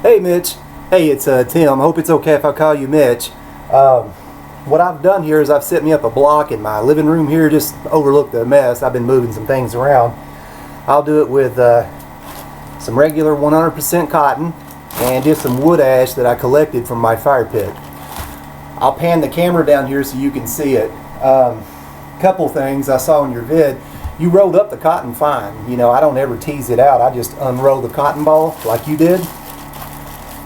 Hey Mitch. Hey, it's Tim. I hope it's okay if I call you Mitch. What I've done here is I've set me up a block in my living room here, just overlook the mess. I've been moving some things around. I'll do it with some regular 100% cotton and just some wood ash that I collected from my fire pit. I'll pan the camera down here so you can see it. Couple things I saw in your vid. You rolled up the cotton fine. You know, I don't ever tease it out. I just unroll the cotton ball like you did.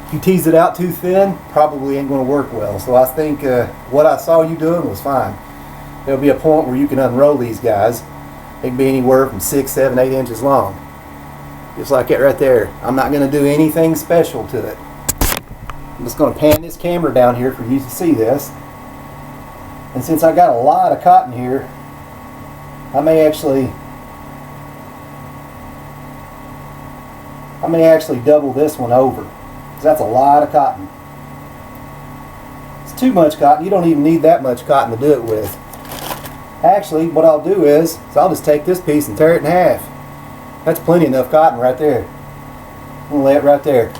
If you tease it out too thin, probably ain't going to work well. So I think what I saw you doing was fine. There'll be a point where you can unroll these guys. They can be anywhere from 6, 7, 8 inches long. Just like it right there. I'm not going to do anything special to it. I'm just going to pan this camera down here for you to see this. And since I got a lot of cotton here, I may actually double this one over. That's a lot of cotton. It's too much cotton. You don't even need that much cotton to do it with. Actually, what I'll do is I'll just take this piece and tear it in half. That's plenty enough cotton right there. I'm going to lay it right there.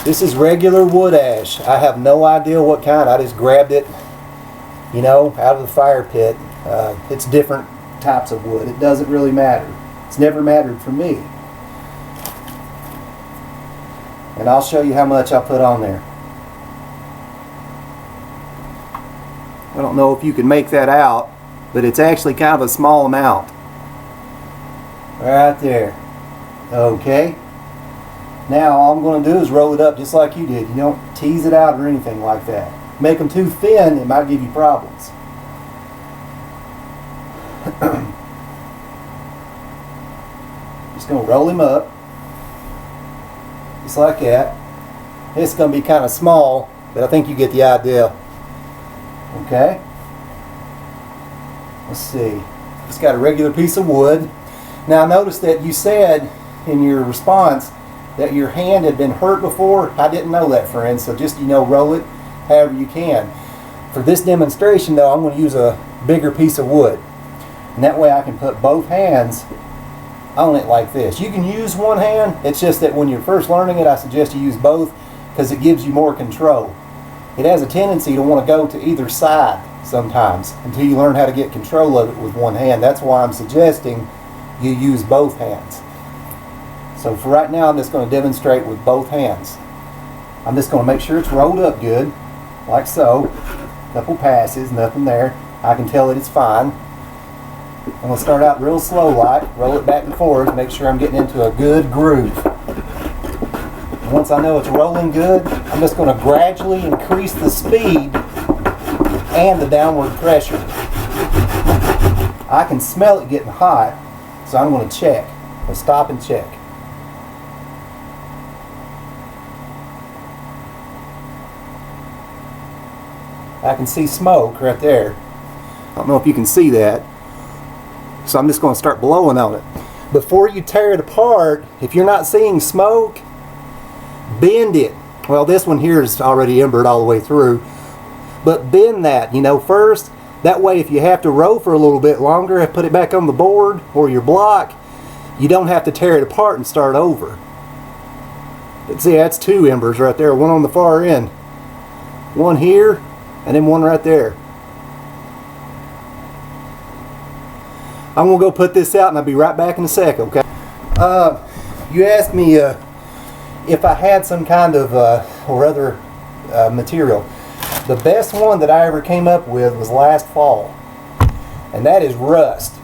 This is regular wood ash. I have no idea what kind. I just grabbed it, you know, out of the fire pit. It's different types of wood. It doesn't really matter. It's never mattered for me. And I'll show you how much I put on there. I don't know if you can make that out, but it's actually kind of a small amount. Right there. Okay. Now all I'm going to do is roll it up just like you did. You don't tease it out or anything like that. Make them too thin, it might give you problems. Just going to roll him up. Just like that. It's going to be kind of small, but I think you get the idea. Okay. Let's see. It's got a regular piece of wood. Now notice that you said in your response that your hand had been hurt before. I didn't know that, friends. So just, you know, roll it however you can. For this demonstration though, I'm going to use a bigger piece of wood. And that way I can put both hands on it like this. You can use one hand. It's just that when you're first learning it, I suggest you use both because it gives you more control. It has a tendency to want to go to either side sometimes until you learn how to get control of it with one hand. That's why I'm suggesting you use both hands. So for right now, I'm just going to demonstrate with both hands. I'm just going to make sure it's rolled up good, like so. A couple passes, nothing there. I can tell that it's fine. I'm going to start out real slow like, roll it back and forth, make sure I'm getting into a good groove. And once I know it's rolling good, I'm just going to gradually increase the speed and the downward pressure. I can smell it getting hot, so I'm going to check. I'll stop and check. I can see smoke right there. I don't know if you can see that. So I'm just going to start blowing on it. Before you tear it apart, if you're not seeing smoke, bend it. Well, this one here is already embered all the way through. But bend that, you know, first. That way if you have to roll for a little bit longer and put it back on the board or your block, you don't have to tear it apart and start over. But see, that's 2 embers right there. One on the far end. One here, and then one right there. I'm going to go put this out and I'll be right back in a sec, okay? You asked me if I had some kind of or other material. The best one that I ever came up with was last fall, and that is rust.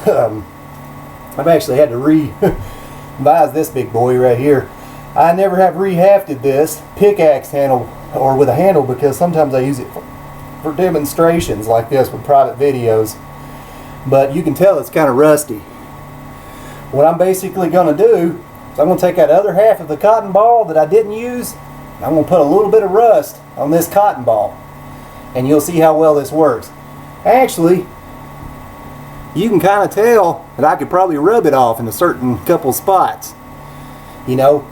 I've actually had to revise this big boy right here. I never have rehafted this pickaxe handle or with a handle because sometimes I use it for demonstrations like this with private videos. But you can tell it's kind of rusty. What I'm basically going to do is I'm going to take that other half of the cotton ball that I didn't use. I'm going to put a little bit of rust on this cotton ball. And you'll see how well this works. Actually, you can kind of tell that I could probably rub it off in a certain couple spots. You know,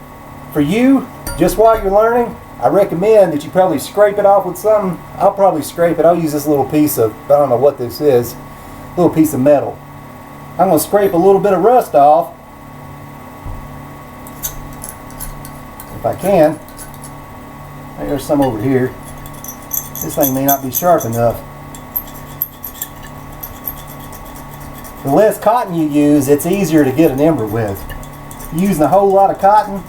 for you, just while you're learning, I recommend that you probably scrape it off with something. I'll probably scrape it. I'll use this little piece of, I don't know what this is, little piece of metal. I'm going to scrape a little bit of rust off if I can. There's some over here. This thing may not be sharp enough. The less cotton you use, it's easier to get an ember with. Using a whole lot of cotton,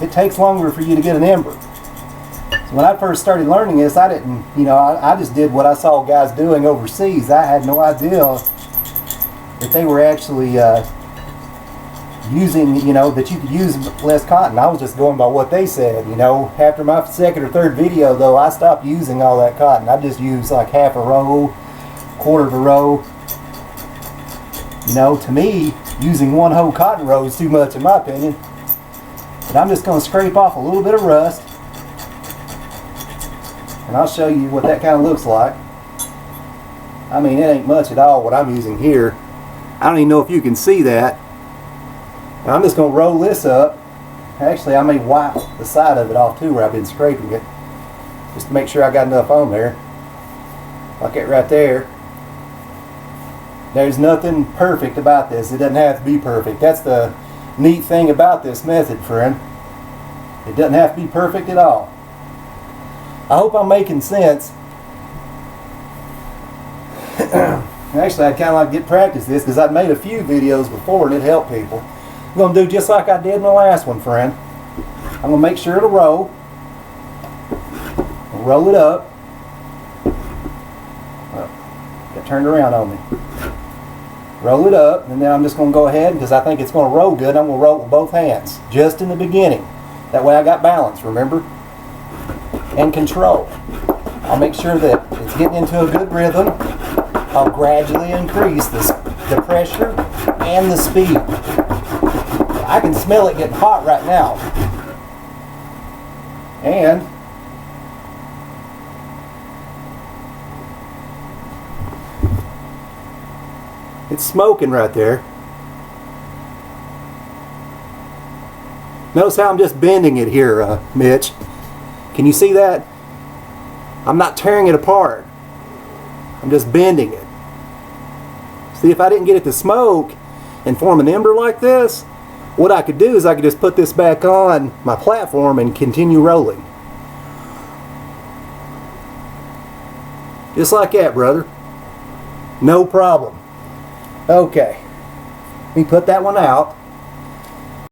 it takes longer for you to get an ember. So when I first started learning this, I didn't, I just did what I saw guys doing overseas. I had no idea that they were actually using, that you could use less cotton. I was just going by what they said, After my second or third video, though, I stopped using all that cotton. I just used like half a row, quarter of a row. To me, using one whole cotton row is too much in my opinion. But I'm just going to scrape off a little bit of rust. And I'll show you what that kind of looks like. I mean, it ain't much at all what I'm using here. I don't even know if you can see that. I'm just going to roll this up. Actually, I may wipe the side of it off too where I've been scraping it, just to make sure I got enough on there. Like that right there. There's nothing perfect about this. It doesn't have to be perfect. That's the neat thing about this method, friend. It doesn't have to be perfect at all. I hope I'm making sense. Actually, I'd kind of like to get practice this because I've made a few videos before and it helped people. I'm going to do just like I did in the last one, friend. I'm going to make sure it'll roll. I'll roll it up. Oh, got turned around on me. Roll it up, and then I'm just going to go ahead, because I think it's going to roll good, I'm going to roll it with both hands, just in the beginning. That way I got balance, remember? And control. I'll make sure that it's getting into a good rhythm. I'll gradually increase the pressure and the speed. I can smell it getting hot right now. And it's smoking right there. Notice how I'm just bending it here, Mitch. Can you see that? I'm not tearing it apart. I'm just bending it. See, if I didn't get it to smoke and form an ember like this, what I could do is I could just put this back on my platform and continue rolling. Just like that, brother. No problem. Okay. Let me put that one out.